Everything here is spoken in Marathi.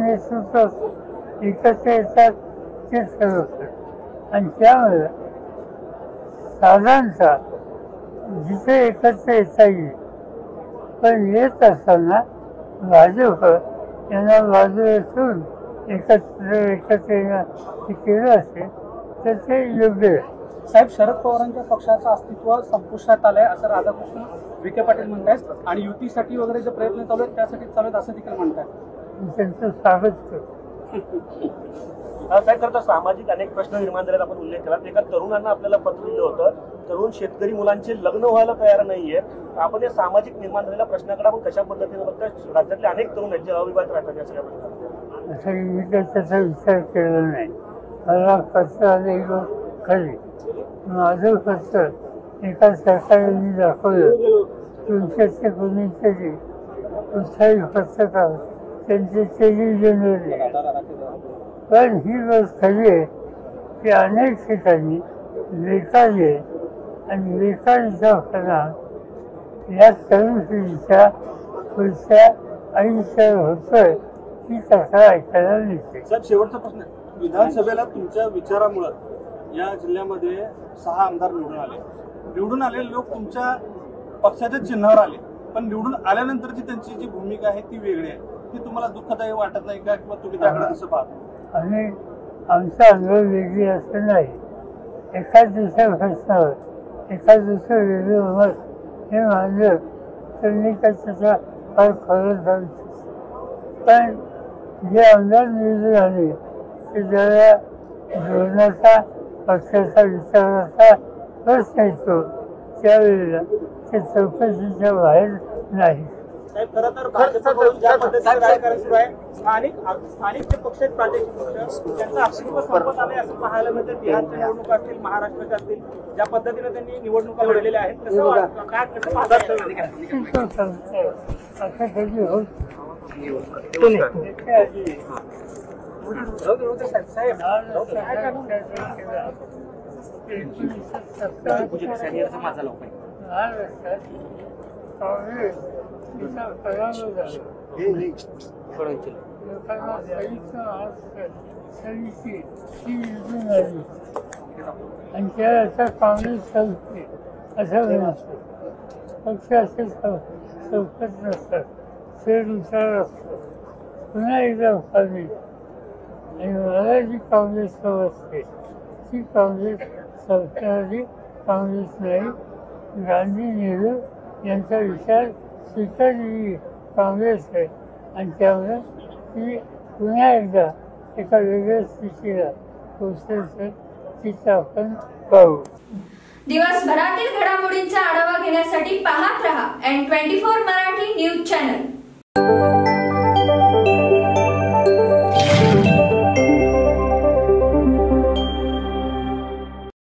नेतृत्व एकत्र येतात ते ठरवतात आणि त्यामुळे साधारणतः जिथे एकत्र येता येईल पण येत असताना भाजप यांना बाजूला ठेवून एकत्र येणं हे केलं असेल तर ते योग्य आहे. साहेब, शरद पवारांच्या पक्षाचं अस्तित्व संपुष्टात आलंय असं राधाकृष्ण विखे पाटील म्हणतायत आणि युतीसाठी वगैरे जे प्रयत्न चालू आहेत त्यासाठी चालू आहेत असं देखील म्हणतात. त्यांचं स्वागत करतो. साहेब, खरं सामाजिक अनेक प्रश्न निर्माण झाल्याचा आपण उल्लेख केला. एका तरुणांना आपल्याला पत्र दिलं होतं, तरुण शेतकरी मुलांचे लग्न व्हायला तयार नाहीये. आपण या सामाजिक निर्माण झालेल्या प्रश्नाकडे आपण कशा पद्धतीने बघता? राज्यातले अनेक तरुण आहेत जे अविवाहित राहतात या सगळ्या प्रश्नात. असं मी त्याचा विचार केला नाही. मला पत्र आले खरी, माझं पत्र एका सरकारने दाखवलं. तुमच्याचे कोणीतरी उत्साही पत्रकार त्यांचे टेलिव्हिजनवर. पण ही गोष्ट खरी आहे की अनेक ठिकाणी बेकारी आहे आणि बेकारीचा परिणाम या तरुण पिढीच्या पुढच्या आयुष्यात होतोय ही तक्रार ऐकायला मिळते. साहेब, शेवटचा प्रश्न, विधानसभेला तुमच्या विचारामुळे या जिल्ह्यामध्ये 6 आमदार निवडून आलेले लोक तुमच्या पक्षाच्या चिन्हावर आले, पण निवडून आल्यानंतरची त्यांची जी भूमिका आहे ती वेगळी आहे. ती तुम्हाला दुःखदायी वाटत नाही का, किंवा तुम्ही त्याकडे कसं पाहता? आणि आमचा अनुभव वेगळी असं नाही. एखाद दुसऱ्या प्रश्नावर एखाद दुसरं वेगळं मत हे मानलं तर मी त्याचा फार खरं जाऊ शकतो. पण जे आमदार निवडून आले ते जरा धोरणाचा पक्षाचा विचाराचा प्रश्न येतो त्यावेळेला ते चौकशीच्या बाहेर नाही. साहेब, खरं तर भाजपकडून ज्या पद्धतीने राजकारण सुरू आहे, स्थानिक जे पक्ष आहेत, प्रादेशिक पक्ष, त्यांचं अस्तित्व संपत आलंय असं पाहायला मिळतं. बिहारच्या निवडणुका असतील, महाराष्ट्राच्या असतील, ज्या पद्धतीने त्यांनी निवडणुका लढलेल्या आहेत, कसं पाहतात? असं कधी होत काँग्रेस तिचा पराभव झाला. लोकांना सैनिकी ती निवडून आली आणि त्या काँग्रेस संपली असं नसतं. पक्ष असे चौकत नसतात, फेर उतार असतो. पुन्हा एकदा उभारली आणि मला जी काँग्रेस समजते ती काँग्रेस संपणारी काँग्रेस नाही. गांधी नेहरू यांचा विचार स्वीकारलेली काँग्रेस आहे आणि त्यामुळे ती पुन्हा एकदा एका वेगळ्या स्थितीला पोचण्याचं तिचं आपण पाहू. दिवसभरातील घडामोडींचा आढावा घेण्यासाठी पाहत रहा N24 मराठी न्यूज चॅनल.